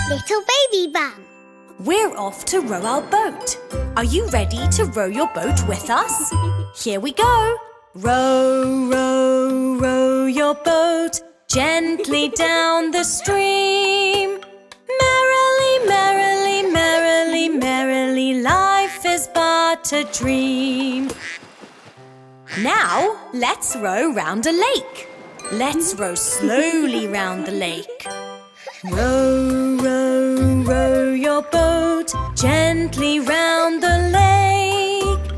LittleBabyBum. We're off to row our boat. Are you ready to row your boat with us? Here we go. Row, row, row your boat gently down the stream. Merrily, merrily, merrily, merrily, life is but a dream. Now, let's row round a lake. Let's row slowly round the lake. Row, row, row your boat gently round the lake.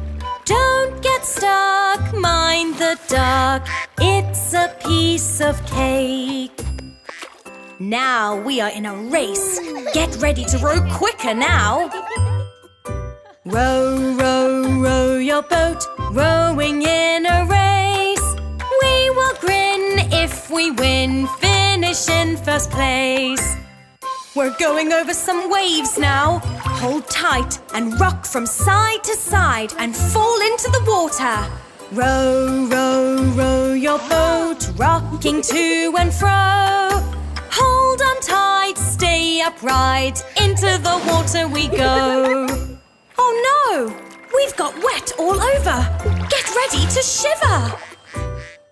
Don't get stuck, mind the duck, it's a piece of cake. Now we are in a race. Get ready to row quicker now. Row, row, row your boat, rowing in a race. We will grin if we win, finish in first place. We're going over some waves now. Hold tight and rock from side to side and fall into the water. Row, row, row your boat, rocking to and fro. Hold on tight, stay upright, into the water we go. Oh no! We've got wet all over! Get ready to shiver!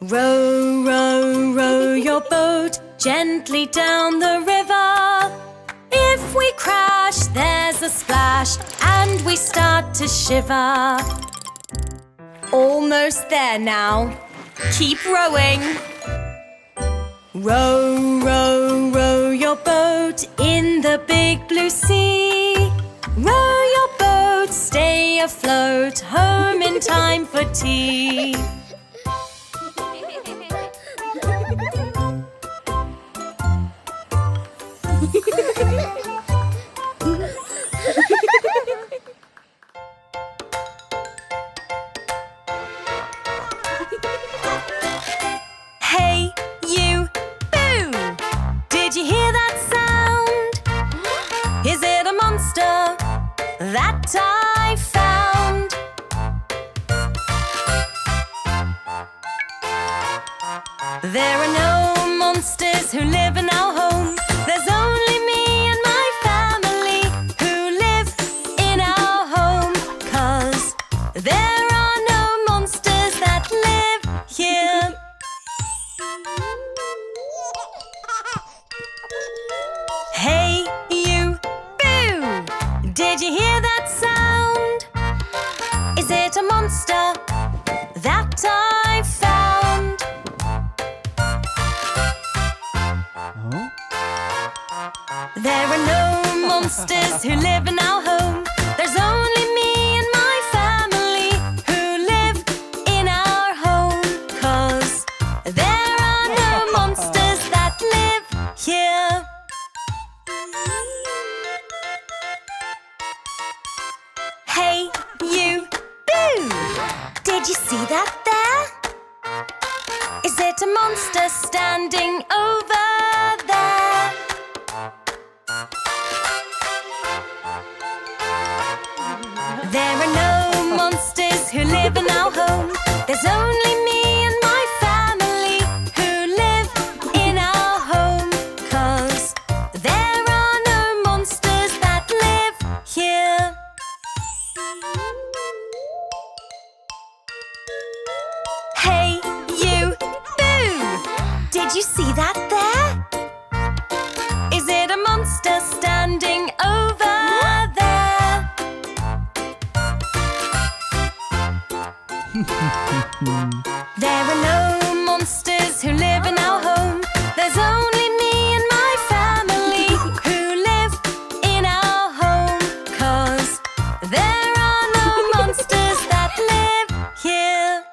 Row, row, row your boat gently down the river. If we crash, there's a splash and we start to shiver. Almost there now. Keep rowing. Row, row, row your boat in the big blue sea. Row your boat, stay afloat, home in time for tea. Hey, you, boo! Did you hear that sound? Is it a monster that I found? There are no monsters who live in our home. There's only me and my family who live in our home. 'Cause there are no monsters that live here. Hey, you, boo! Did you hear that sound? Is it a monster that I found? There are no monsters who live in our home. There's only me and my family who live in our home. 'Cause there are no monsters that live here. Hey, you, boo! Did you see that there? Is it a monster standing over there? There are no monsters who live in our home. There's only me and my family who live in our home. 'Cause there are no monsters that live here. Hey, you, boo! Did you see that there? Is it a monster standing over there? There are no monsters who live in our home. There's only me and my family who live in our home. 'Cause there are no monsters that live here.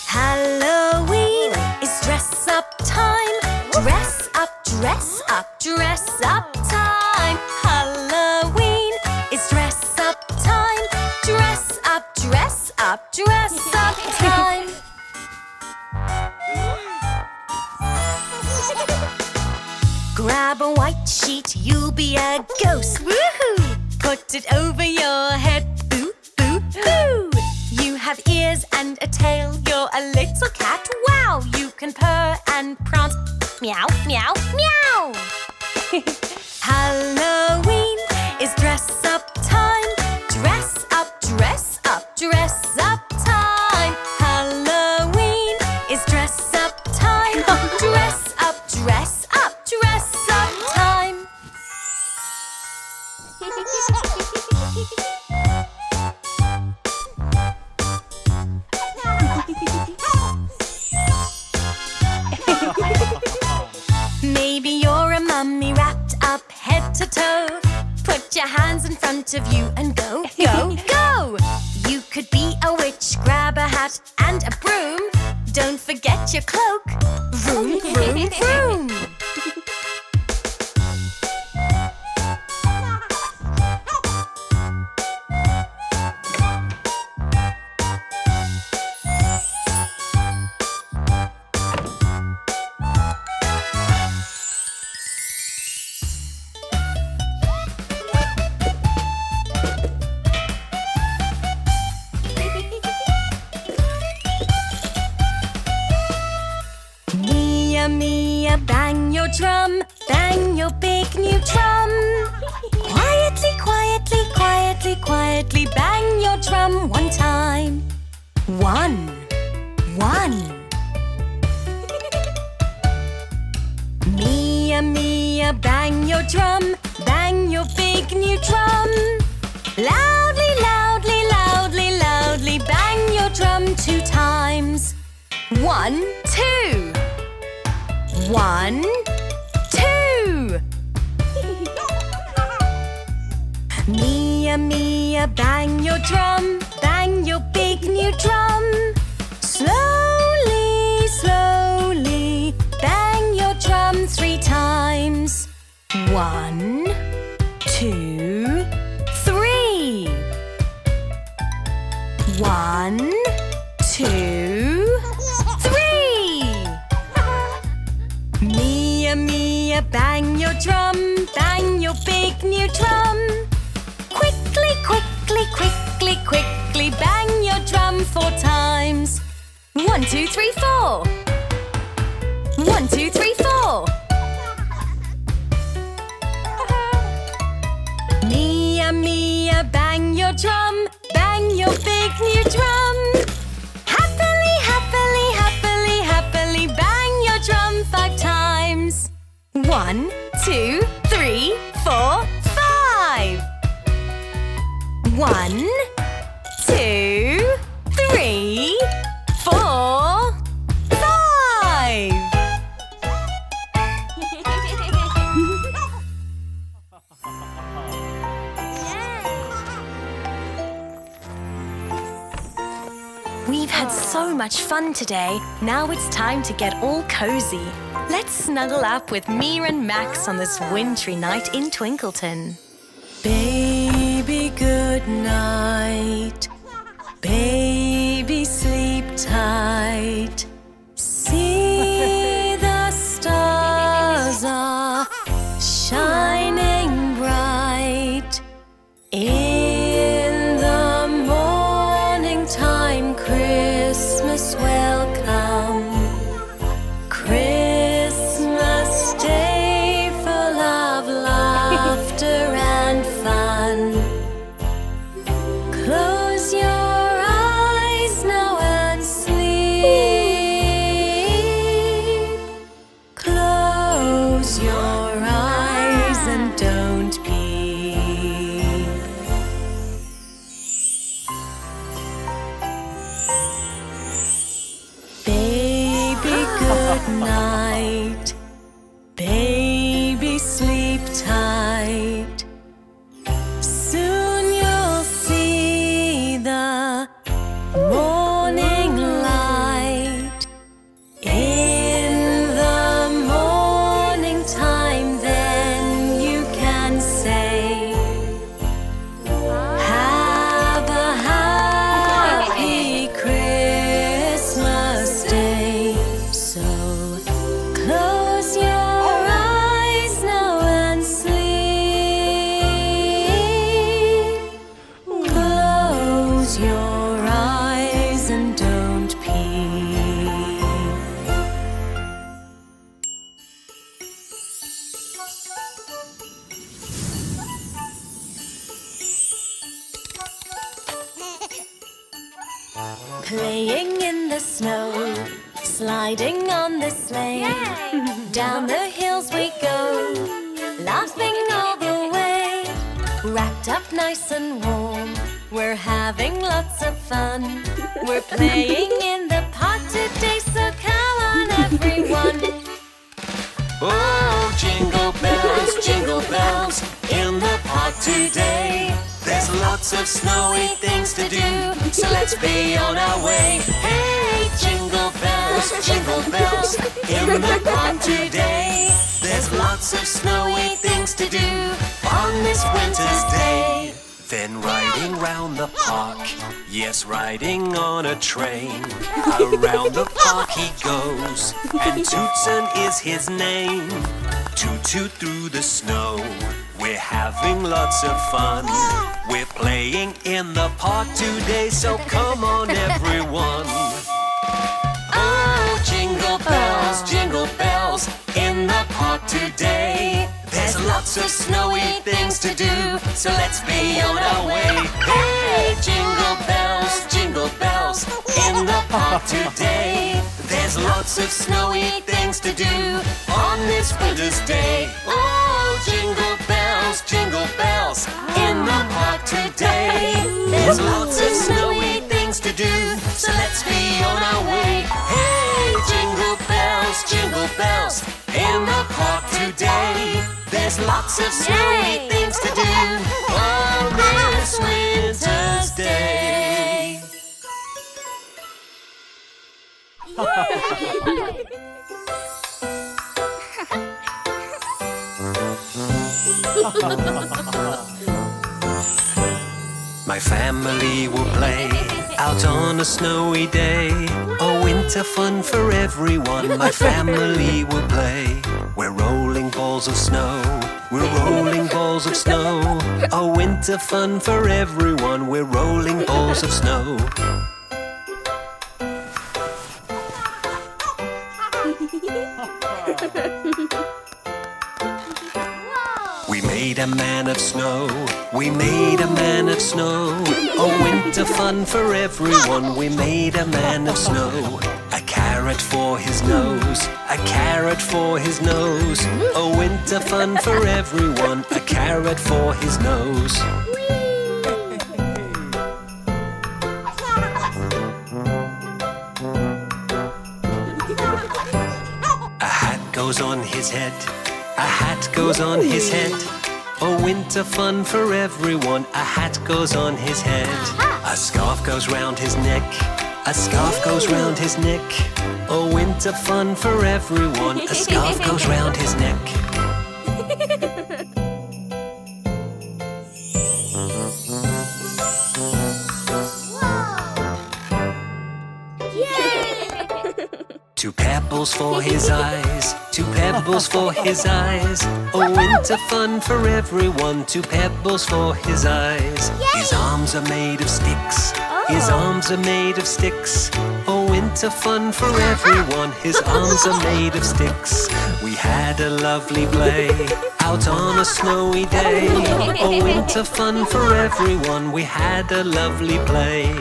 Halloween is dress up time. Dress up, dress up, dress up time. Halloween is dress up time. Dress up, dress up, dress up time. Grab a white sheet, you'll be a ghost. Woohoo! Put it over your head. Boo, boo, boo! You have ears and a tail. You're a little cat. Wow! You can purr and prance. Meow, meow, meow! Halloween is dress up time. Dress up, dress up, dress up time. Halloween is dress up time. Dress up, dress up, dress up time. Maybe you're a mummy wrapped up head to toe. Put your hands in front of you and go, go, go! You could be a witch, grab a hat and a broom. Don't forget your cloak. Vroom, vroom, vroom! Mia, Mia, bang your drum, bang your big new drum. Quietly, quietly, quietly, quietly, bang your drum one time. One, one. Mia, Mia, bang your drum, bang your big new drum. Loudly, loudly, loudly, loudly, bang your drum 2 times. 1, 2. 1, 2. Mia, Mia, bang your drum, bang your big new drum. Slowly, slowly, bang your drum 3 times. 1, 2, 3. 1, 2, 3. Mia, Mia, bang your drum, bang your big new drum. Quickly, quickly, quickly, quickly, bang your drum 4 times. 1, 2, 3, 4. 1, 2, 3, 4. Mia, Mia, bang your drum, bang your big new drum. Happily, happily, happily, happily, bang your drum 5 times. 1, 2, 3, 4, 5. 1, 2, 3, 4, 5. We've had so much fun today. Now it's time to get all cozy. Let's snuggle up with Mia and Max on this wintry night in Twinkleton. Baby, good night. Baby, sleep tight. See the stars are shining bright. In the morning time, Christmas will come. Christmas Day full of laughter and fun. Close your eyes now and sleep playing in the snow, sliding on the sleigh. Down the hills we go, laughing all the way. Wrapped up nice and warm, we're having lots of fun. We're playing in the park today, so come on everyone. Oh, jingle bells, in the park today. There's lots of snowy things to do, so let's be on our way. Hey, jingle bells, in the park today. There's lots of snowy things to do on this winter's day. Then riding round the park, yes, riding on a train. Around the park he goes, and Tootson is his name. Toot toot through the snow, we're having lots of fun. We're playing in the park today, so come on everyone. Oh, jingle bells, in the park today. There's lots of snowy things to do, so let's be on our way. Hey, jingle bells, in the park today. There's lots of snowy things to do on this winter's day. Oh, jingle bells, in the park today. There's lots of snowy things to do, so let's be on our way. Hey, jingle bells, in the park today. There's lots of snowy things to do on this winter's day. My family will play out on a snowy day. Oh, winter fun for everyone. My family will play. We're rolling balls of snow. We're rolling balls of snow. Oh, winter fun for everyone. We're rolling balls of snow. We made a man of snow. We made a man of snow. Oh, winter fun for everyone. We made a man of snow. A carrot for his nose. A carrot for his nose. Oh, winter fun for everyone. A carrot for his nose. A hat goes on his head. A hat goes on his head. Oh, winter fun for everyone. A hat goes on his head. A scarf goes round his neck. A scarf goes round his neck. Oh, winter fun for everyone. A scarf goes round his neck. Two pebbles for his eyes, two pebbles for his eyes. Oh, winter fun for everyone, two pebbles for his eyes. His arms are made of sticks, his arms are made of sticks. Oh, winter fun for everyone, his arms are made of sticks. We had a lovely play out on a snowy day. Oh, winter fun for everyone, we had a lovely play.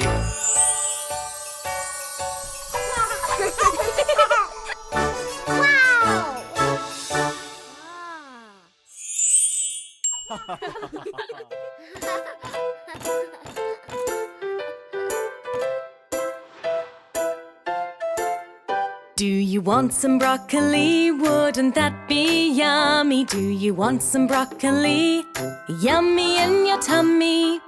Do you want some broccoli? Wouldn't that be yummy? Do you want some broccoli? Yummy in your tummy.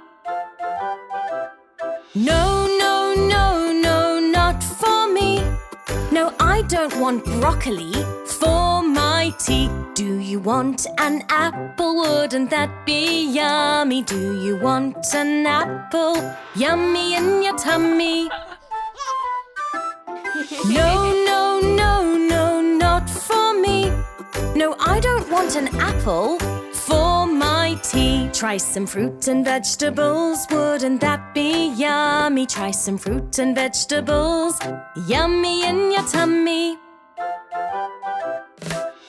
No, no, no, no, not for me. No, I don't want broccoli for my tea. Do you want an apple? Wouldn't that be yummy? Do you want an apple? Yummy in your tummy. No, no, no, no, not for me. No, I don't want an apple for my tea. Try some fruit and vegetables. Wouldn't that be yummy? Try some fruit and vegetables. Yummy in your tummy.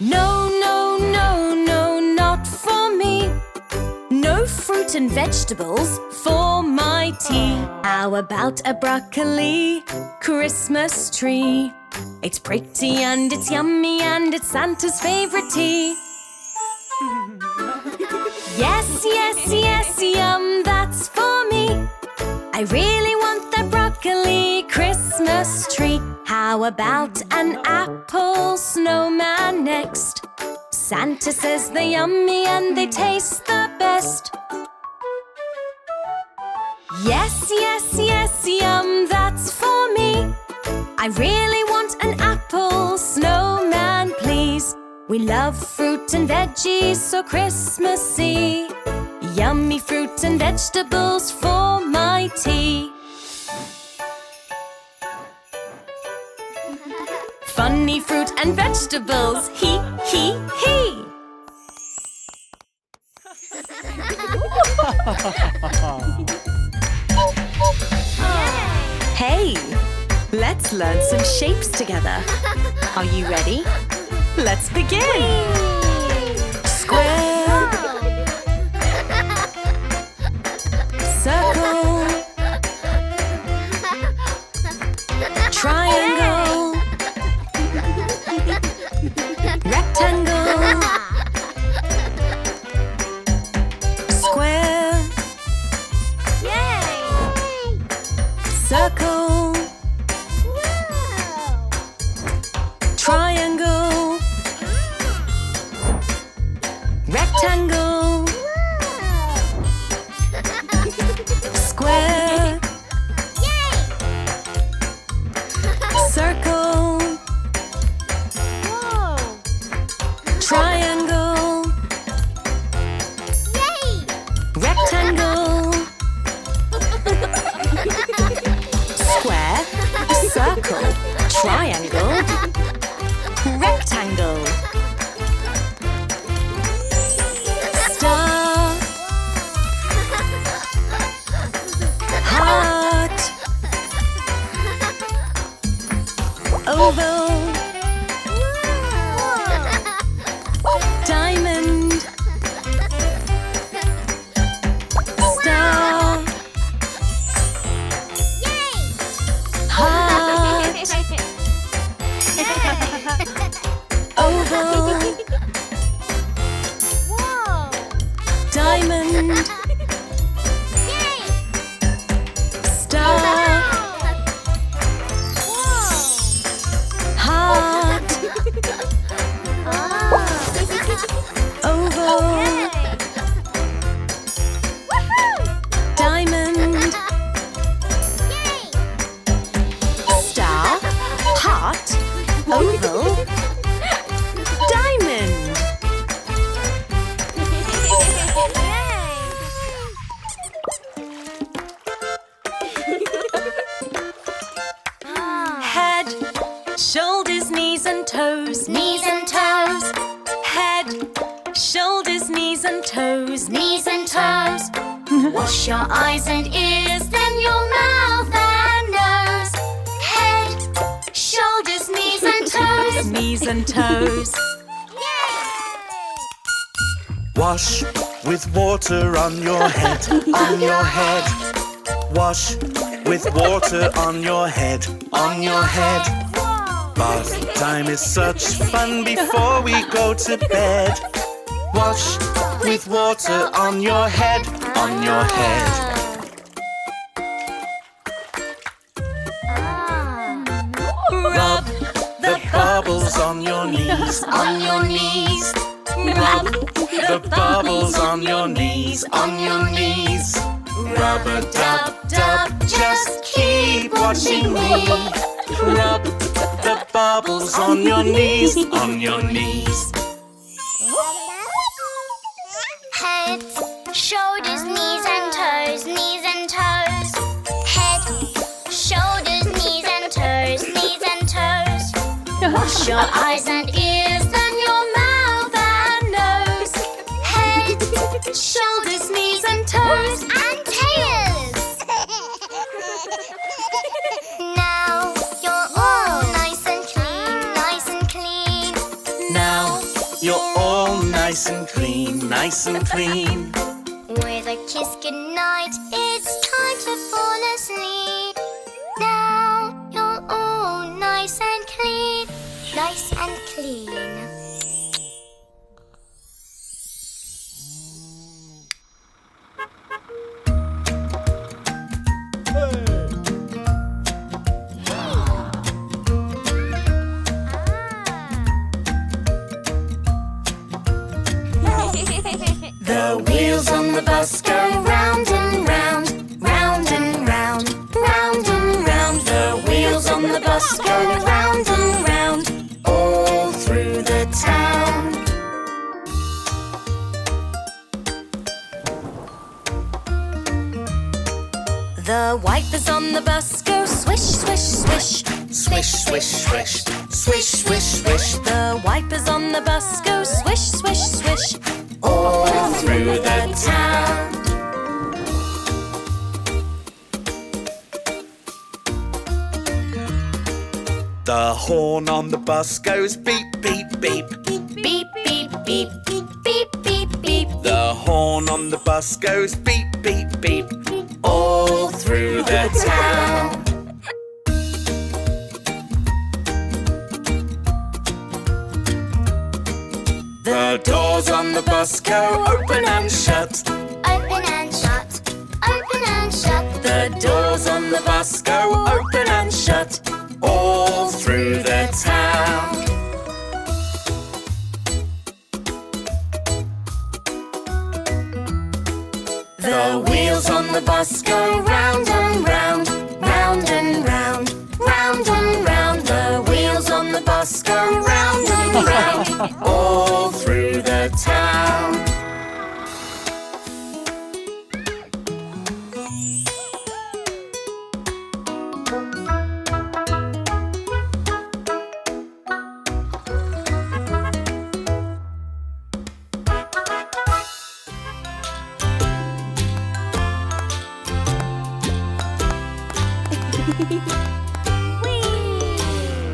No, no, no, no, not for me. No fruit and vegetables for my tea. How about a broccoli Christmas tree? It's pretty and it's yummy and it's Santa's favorite tea. Yes, yes, yes, yum, that's for me. I really want that broccoli Christmas tree. How about an apple snowman next? Santa says they're yummy and they taste the best. Yes, yes, yes, yum, that's for me. I really want an apple snowman, please. We love fruit and veggies so Christmassy. Yummy fruit and vegetables for my tea. Funny fruit and vegetables, he. Hey, let's learn some shapes together. Are you ready? Let's begin. Square, circle, triangle, rectangle, square, circle, triangle, rectangle, square, circle, triangle, rectangle, square, circle, triangle, rectangle. Star, heart, oval, diamond, star, heart, oval, diamond, star, heart, oval, diamond, star, heart, oval, diamond. Head, shoulders, knees and toes, Knees and toes, head, shoulders, knees and toes, knees and toes. Wash your eyes and ears, then your mouth and nose. Head, shoulders, knees and toes. knees and toes. Wash with water on your head, on your head. Wash with water on your head, on your head. Bath time is such fun before we go to bed. Wash with water on your head, on your head. Rub the bubbles on your knees, on your knees. Rub the bubbles on your knees, on your knees. Rub-a-dub-dub, just keep watching me. Rub the bubbles on your knees, on your knees. Head, shoulders, knees and toes, knees and toes. Head, shoulders, knees and toes, knees and toes. Wash your eyes and ears, then your mouth and nose. Head, shoulders, knees and toes, and tails. Now you're all nice and clean, nice and clean. Now you're all nice and clean, nice and clean. With a kiss goodnight, it's time to fall asleep. wheels on the bus go round and round, round and round, round and round. The wheels on the bus go round and round, all through the town. The wipers on the bus go swish, swish, swish. Swish, swish, swish, swish, swish, swish. The wipers on the bus go swish, swish, swish. All through the town. The horn on the bus goes beep, beep, beep. Beep, beep, beep, beep, beep, beep. The horn on the bus goes beep, beep, beep. All through the town. The doors on the bus go open and shut. Open and shut, open and shut. The doors on the bus go open and shut, all through the town. The wheels on the bus go round and round, round and round, round and round. The wheels on the bus go round and round, all through the town.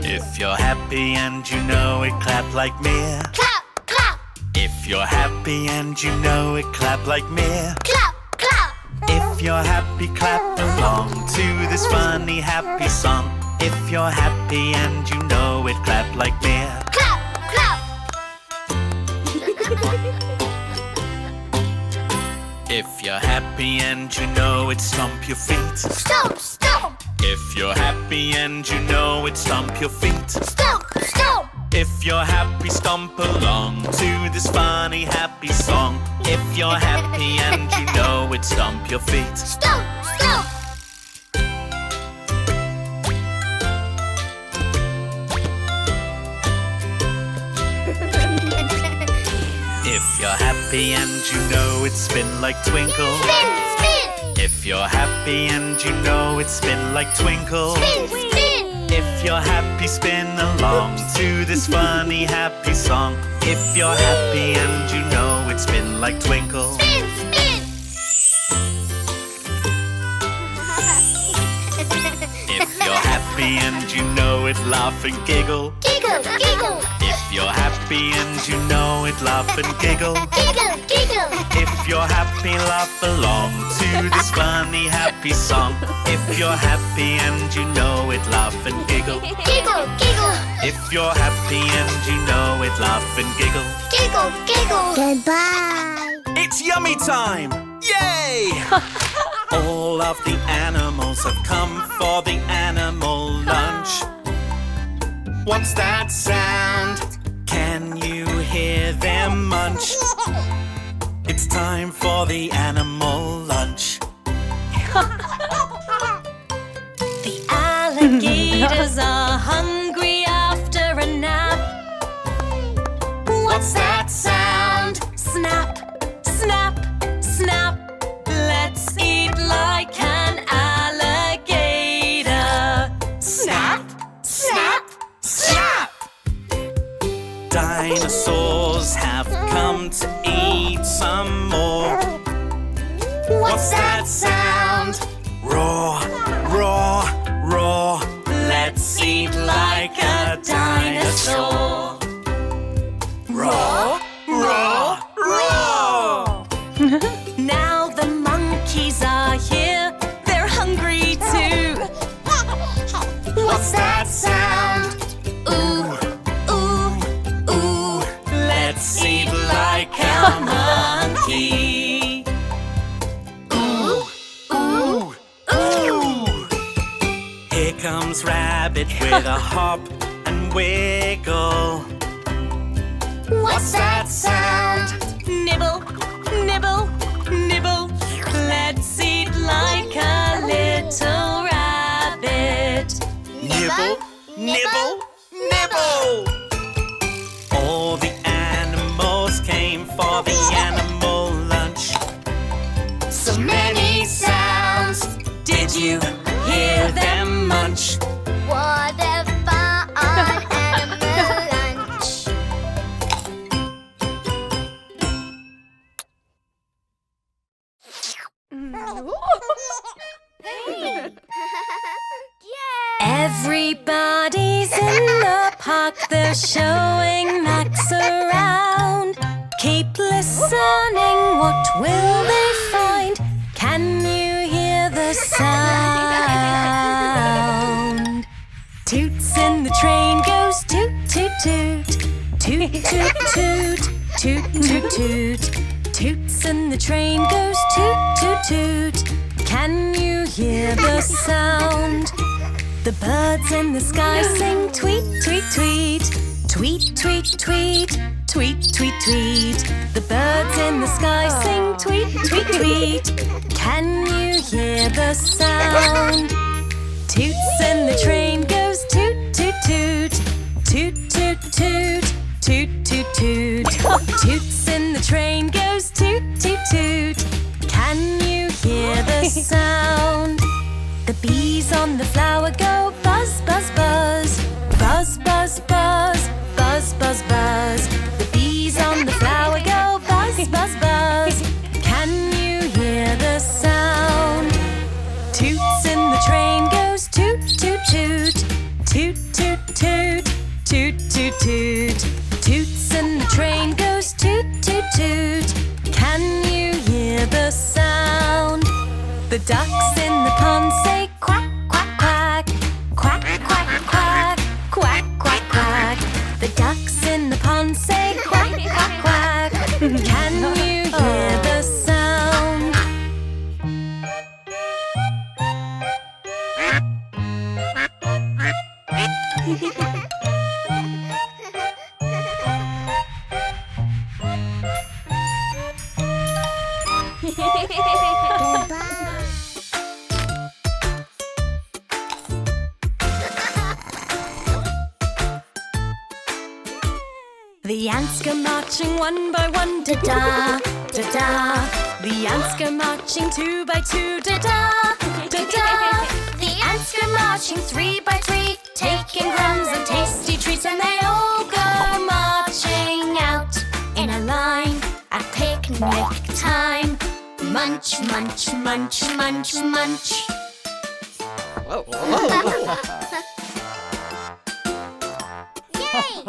If you're happy and you know it, clap like me. Clap, clap, If you're happy and you know it, clap like me. clap, clap. If you're happy, clap along to this funny happy song. If you're happy and you know it, clap like me. Clap, clap. If you're happy and you know it, stomp your feet. Stomp, stomp, If you're happy and you know it, stomp your feet. stomp, stomp. If you're happy, stomp along to this funny happy song. If you're happy and you know it, stomp your feet. Stomp, stomp. If you're happy and you know it, spin like Twinkle. Spin, spin, If you're happy and you know it, spin like Twinkle. spin, spin. If you're happy, spin along to this funny happy song. If you're happy and you know it, spin like Twinkle. Spin, spin. If you're happy and you know it, laugh and giggle. Giggle, giggle, If you're happy and you know it, laugh and giggle. giggle, giggle. If you're happy, laugh along to this funny happy song. If you're happy and you know it, laugh and giggle. Giggle, giggle, If you're happy and you know it, laugh and giggle. giggle, giggle. Goodbye. It's yummy time! Yay! All of the animals have come for the animal lunch. What's that sound? Can you hear them munch? It's time for the animal lunch. The alligators are hungry after a nap. What's that sound? Snap, snap, snap. Let's eat like an alligator. Snap, snap, snap. Dinosaurs have come to eat some more. What's that sound? Roar, roar, roar. Let's eat like a dinosaur. Roar, roar, roar. Now the monkeys are here. They're hungry too. What's that sound? Ooh, ooh, ooh. Let's eat like a monkey. Ooh, ooh, ooh. Here comes Rabbit with a hop and wiggle. What's that sound? Nibble, nibble, Nibble, nibble! All the animals came for the animal lunch. So many sounds, did you hear them munch? What a fun animal lunch! Everybody's in the park, they're showing Max around. Keep listening, what will they find? Can you hear the sound? Toots in the train goes toot, toot, toot. Toot, toot, toot. Toot, toot, toot. Toots in the train goes toot, toot, toot. Can you hear the sound? The birds in the sky sing tweet, tweet, tweet. Tweet, tweet, tweet. Tweet, tweet, tweet. The birds in the sky sing tweet, tweet, tweet. Can you hear the sound? Toots in the train goes toot, toot, toot. Toot, toot, toot. Toot, toot, toot. Toots in the train goes toot, toot, toot. Can you hear the sound? The bees on the flower go buzz, buzz, buzz. Buzz, buzz, buzz. Buzz, buzz, buzz. The bees on the flower go buzz, buzz, buzz. Can you hear the sound? Toots in the train goes toot, toot, toot. Toot, toot, toot. Toot, toot, toot. Toots in the train goes toot, toot, toot. Can you hear the sound? The ducks in the pond say quack, quack, quack. Quack, quack, quack. Quack, quack, quack. The ducks in the pond say quack, quack, quack. Can you hear the sound? The ants go marching one by one, da-da, da-da. The ants go marching two by two, da-da, da-da. The ants go marching three by three, taking crumbs and tasty treats, and they all go marching out in a line at picnic time. Munch, munch, munch, munch, munch. Yay!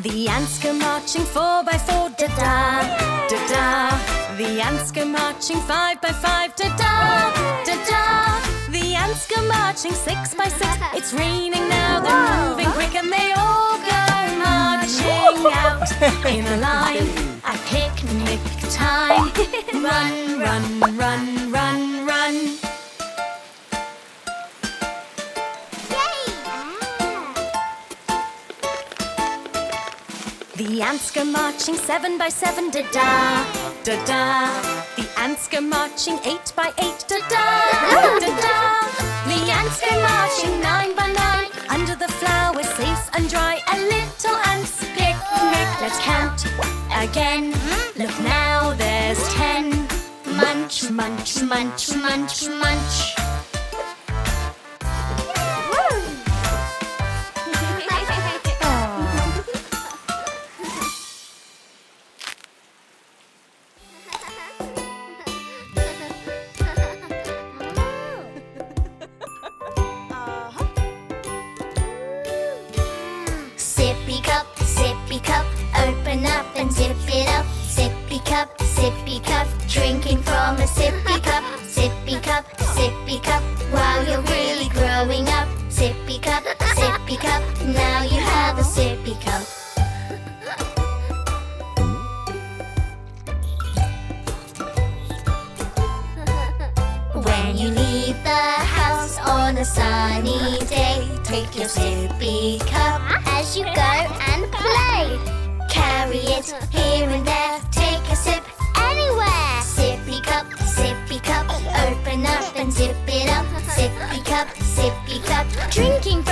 The ants go marching four by four, da-da, da-da. The ants go marching five by five, da-da, da-da. The ants go marching six by six. It's raining now, they're moving quick, and they all go marching out in a line at picnic time. Run, run, run, run, run. The ants go marching seven by seven, da-da, da-da. The ants go marching eight by eight, da-da, da-da. The ants go marching nine by nine, under the flowers safe and dry. A little ants picnic, let's count again. Look now, there's 10. Munch, munch, munch, munch, munch. Sippy cup, open up and zip it up. Sippy cup, drinking from a sippy cup. Sippy cup, wow, you're really growing up. Sippy cup, now you have a sippy cup. When you leave the house on a sunny day, take your sippy cup as you go and play. Carry it here and there, take a sip anywhere. Sippy cup, open up and zip it up. Sippy cup, drinking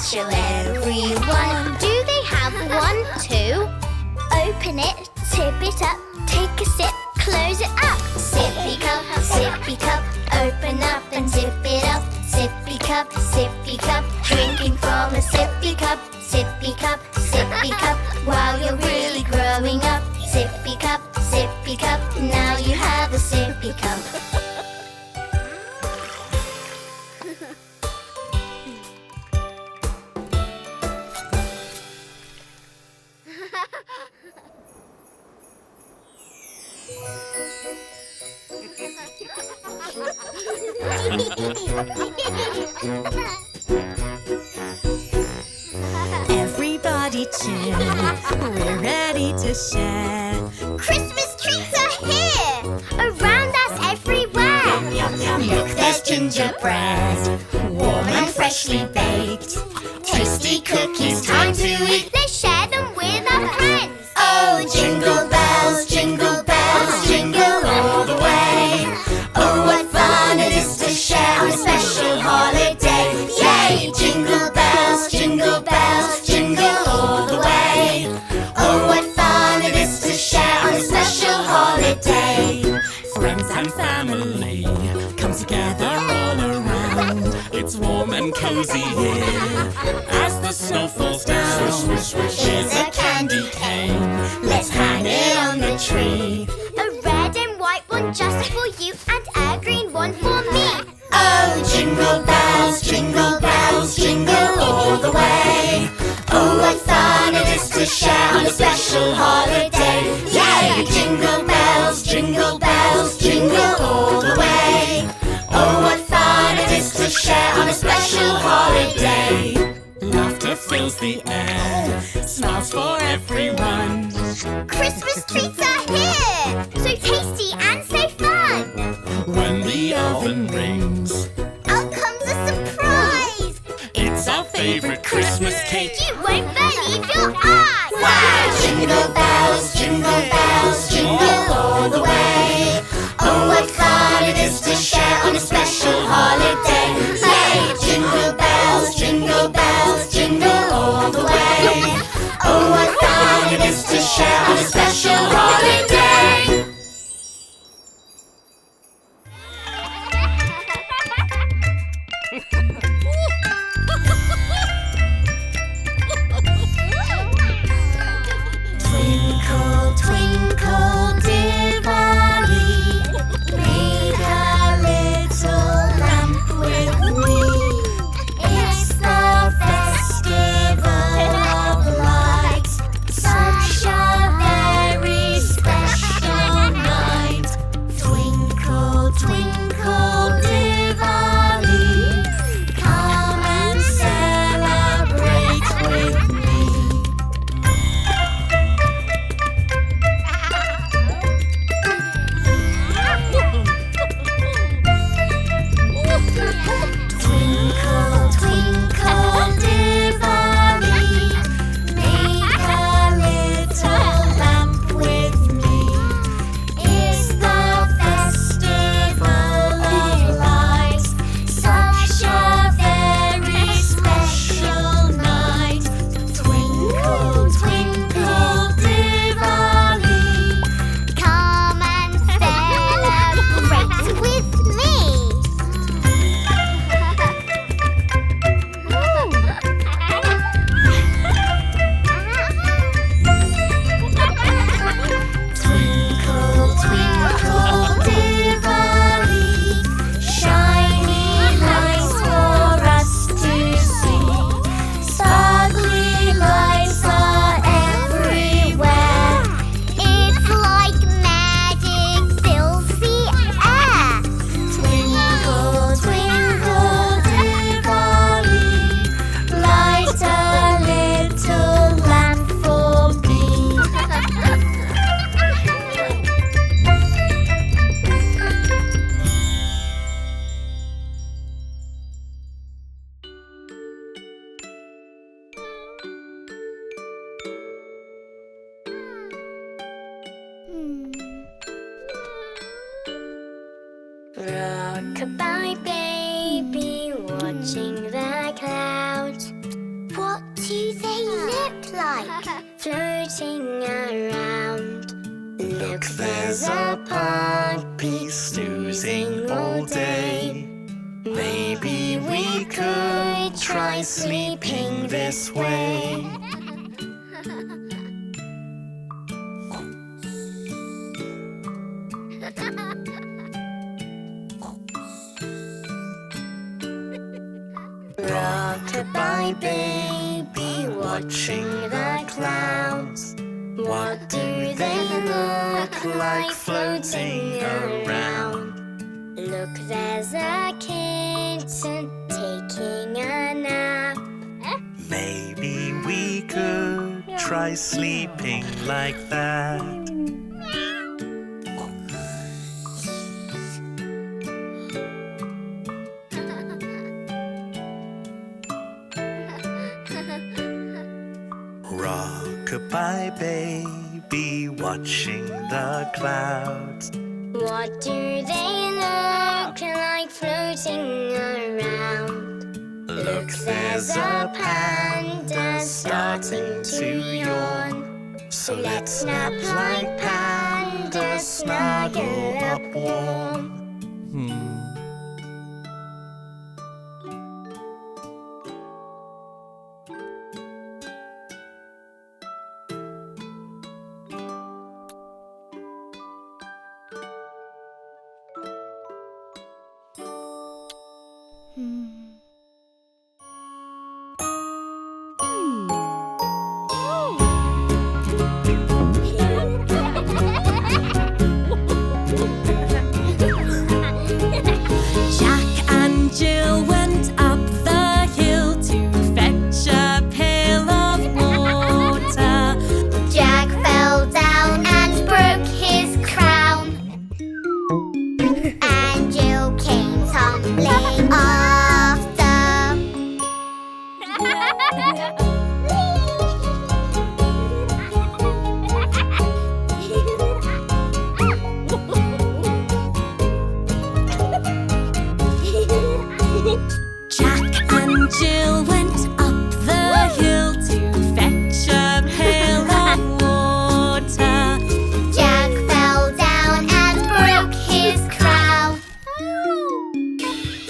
special, everyone. Do they have one too? Open it, tip it up, take a sip, close it up. Sippy cup, open up and zip it up. Sippy cup, drinking from a sippy cup. Sippy cup, while you're really growing up. Sippy cup, now you have a sippy cup. Everybody chill, we're ready to share. Christmas trees are here, around us everywhere. Look, there's gingerbread, warm and freshly baked. Tasty cookies, time to eat. Let's share them with our friends. Oh, jingle bells, jingle all the way. Oh, what fun it is to share on a special holiday. Yay! Jingle bells, jingle all the way. Oh, what fun it is to share on a special holiday. Friends and family come together all around. It's warm and cozy here as the snow falls down. Swish, swish, swish. Here's a candy cane. Let's hang it on the tree. A red and white one just for you and a green one for me. Oh, jingle bells, jingle all the way. Oh, what fun it is to share on a special holiday. Yay! Jingle bells, jingle all the way. Oh, what fun it is to share on a special holiday. Laughter fills the air, smiles for everyone. Christmas treats are here, so tasty and so fun. When the oven rings, Out comes a surprise. it's our favorite Christmas cake. You won't believe your eyes. Wow! Jingle bells, jingle all the way. Oh, what fun it is to share on a special holiday. Yay! Jingle bells, jingle all the way. Oh, what fun it is to share on a special holiday. Twinkle, twinkle, Diwali, make a little lamp with me. It's the like floating around. Look, there's a puppy snoozing all day. Maybe we could try sleeping this way. Rock-a-bye baby, watching the clouds. What do they look like floating around? Look, there's a kitten taking a nap. Maybe we could try sleeping like that. Rock-a-bye baby, watching the clouds. What do they look like floating around? Look, there's a panda starting to yawn. So let's nap like pandas, snuggle up warm. Jack and Jill went up the hill to fetch a pail of water. Jack fell down and broke his crown. And Jill came tumbling after. Jack and Jill went up the hill to fetch a pail of water. Jack fell down and broke his crown.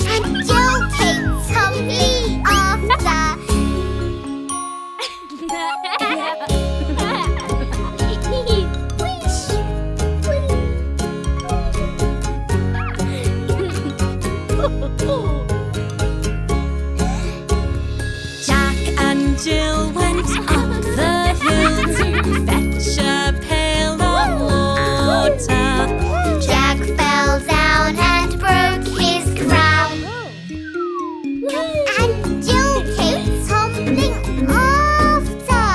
And Jill came tumbling after. Jack and Jill went up the hill to fetch a pail of water. Jack fell down and broke his crown. And Jill came tumbling after.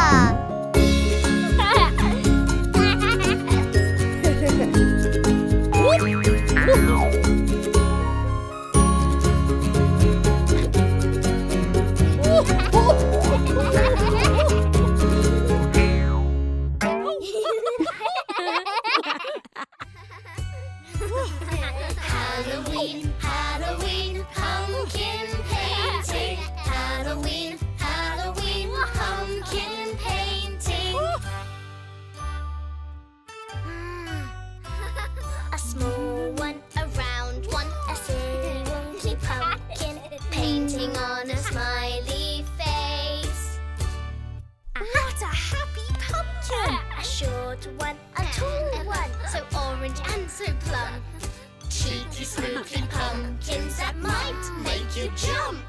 Halloween, Halloween, pumpkin painting. Halloween, Halloween, pumpkin painting. A small one, a round one, a silly wonky pumpkin painting on a smiley face. What a happy pumpkin! A short one, a tall one, so orange and so plump. Cheeky, spooky pumpkins that might make you jump.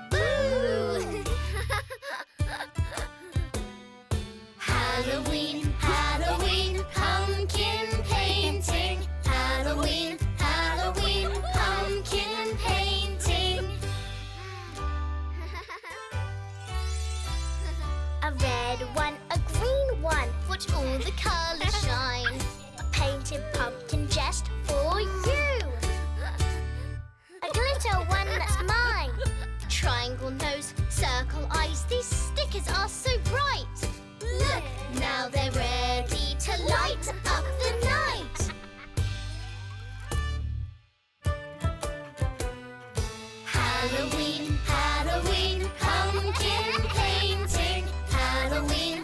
Boo! Halloween, Halloween, pumpkin painting. Halloween, Halloween, pumpkin painting. A red one, a green one, watch all the colours shine. A painted pumpkin just for you. A glitter one that's mine. Triangle nose, circle eyes, these stickers are so bright. Look, now they're ready to light up the night. Halloween, Halloween, pumpkin painting. Halloween,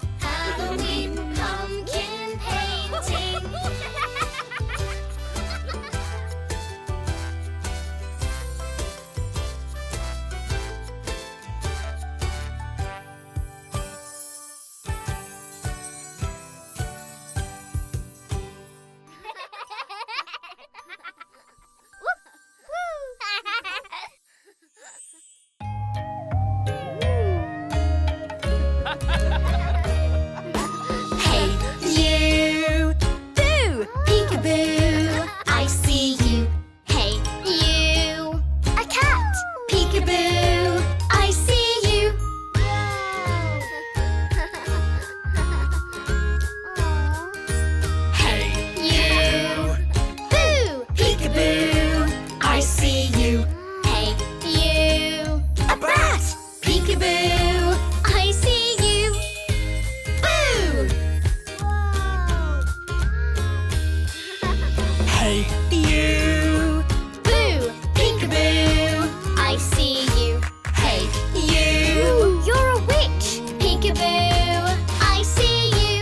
Hey, you! Boo! Peekaboo, I see you. Hey, you! A cat! Peekaboo, I see you. Hey, you! Boo! Peekaboo, I see you. Hey, you! A bat! Peekaboo, I see you. Boo! Hey, you! Boo! Peekaboo! I see you. Hey, you! Ooh, you're a witch! Peekaboo! I see you.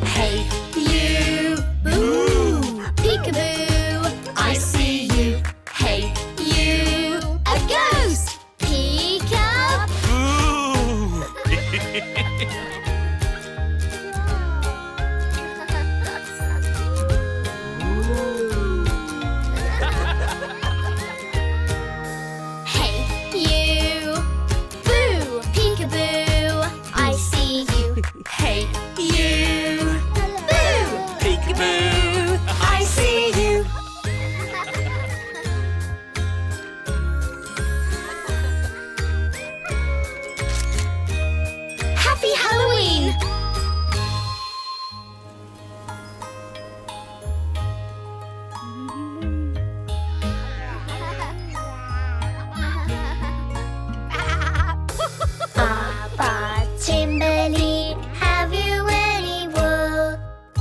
Hey, you! Ooh! Peekaboo! I see you. Hey, you! A ghost! Peek up! Ooh! Hey, you! Boo! Peekaboo! I see you. Hey, you! Boo! Peekaboo! I see you. Happy Halloween! Baa Baa Timberly, have you any wool?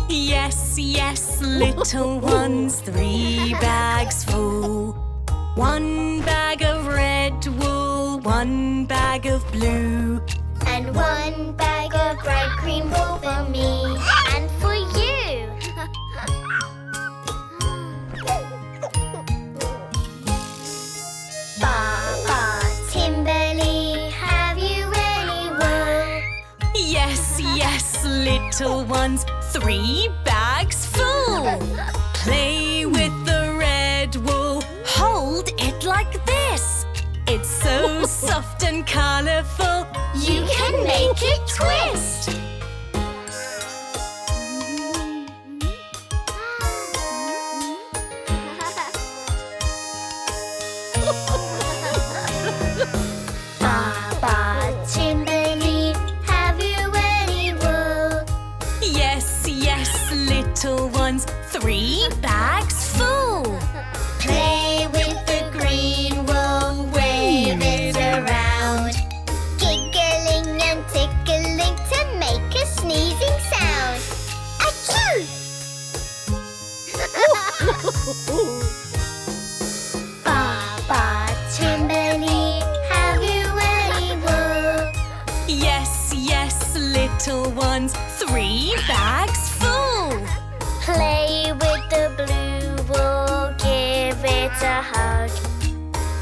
Yes, yes, little ones, 3 bags full. 1 bag of red wool, 1 bag of blue. And 1 bag of bright green wool for me and for you. Baa Baa Timberly, have you any wool? Yes, yes, little ones, 3 bags full. Play with the red wool, hold it like this. It's so soft and colourful, You can make it twist. Baa Baa Timberly, have you any wool? Yes, yes, little ones, 3 bags full. Play with the green wool, wave it around, giggling and tickling to make a sneezing sound. Achoo! Baa Baa Timberly, have you any wool? Yes, yes, little ones, 3 bags full. Play with the blue wool, give it a hug.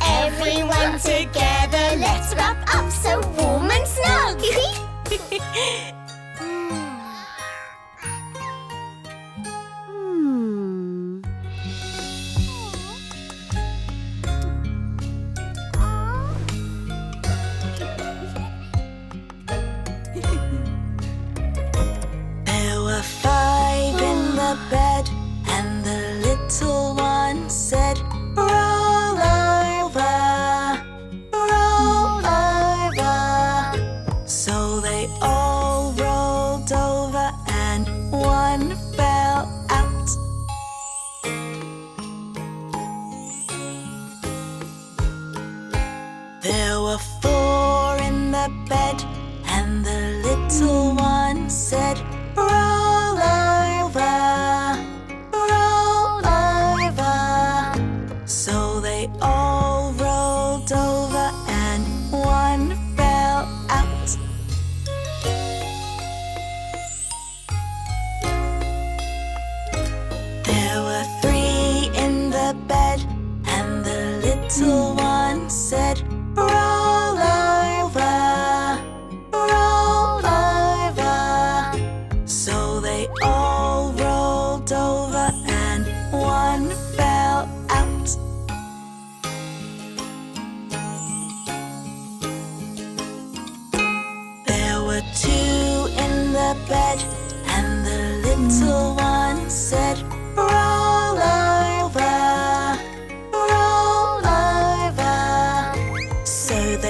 Everyone together, let's wrap up so warm and snug. There were 5 in the bed, and the little one said, roll over, roll over. So they all rolled over, and one fell out. There were 4 in the bed, and the little one said, roll over, roll over. So they all rolled over, and one fell out. There were 3 in the bed, and the little one said, roll over,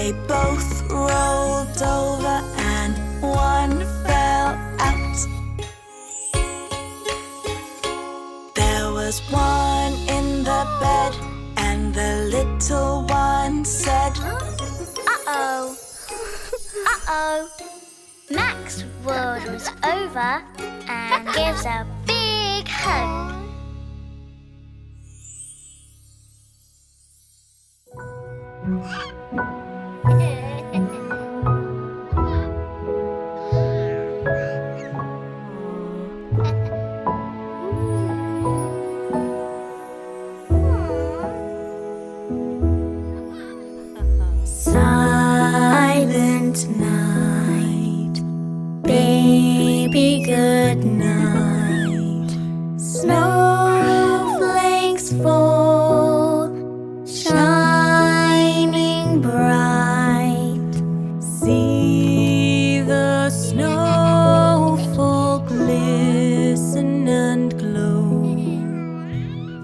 They both rolled over and one fell out. There was one in the bed and the little one said, Uh-oh. Uh-oh. Mac's world was over and gives a big hug. Silent night, baby, good night. Snowflakes fall, shining bright. See the snowfall glisten and glow.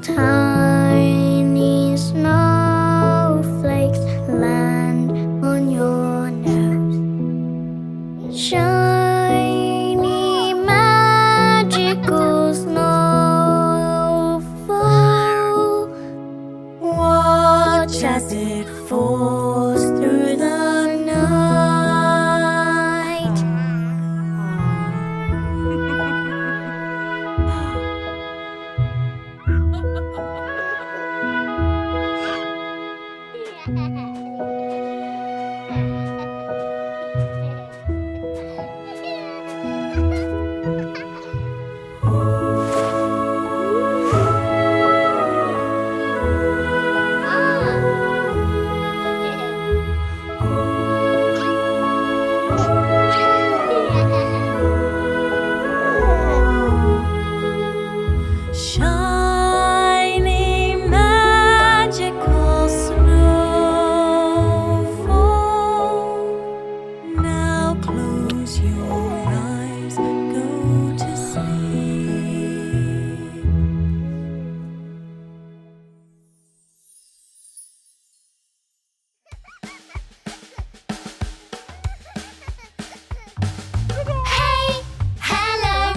Tiny snowflakes land on your nose. Shiny magical snowfall. Watch as it falls through the night. Shiny magical snowfall. Now close your eyes, go to sleep. Hey, hello,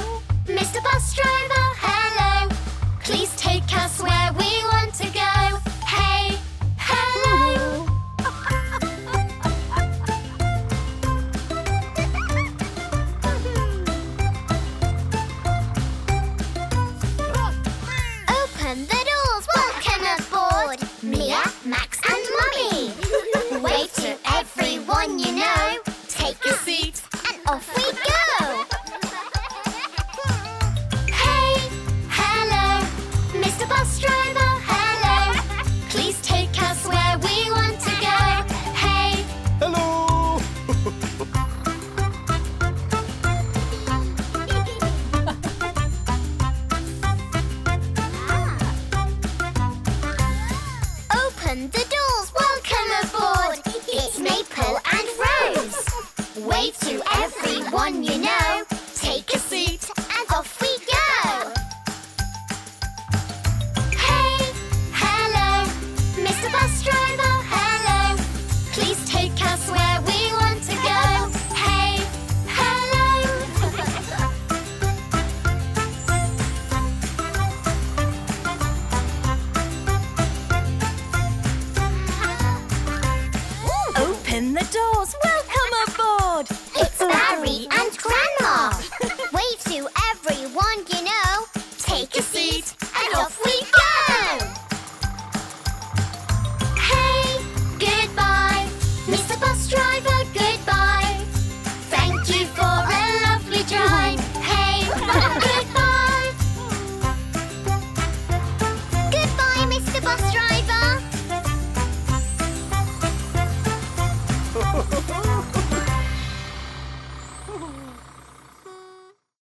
Mr. Bus Driver, hello. Please take us where we want to go. Hey, hello. Open the doors, welcome aboard. Mia, Max and Mummy. Wave to everyone you know. Take a seat and off we go. Hey, hello, Mr. Bus Driver, hello. Please take us where we want to go. Hey, Hello! open the doors, welcome aboard. It's Maple and Rose. Wave to everyone you know.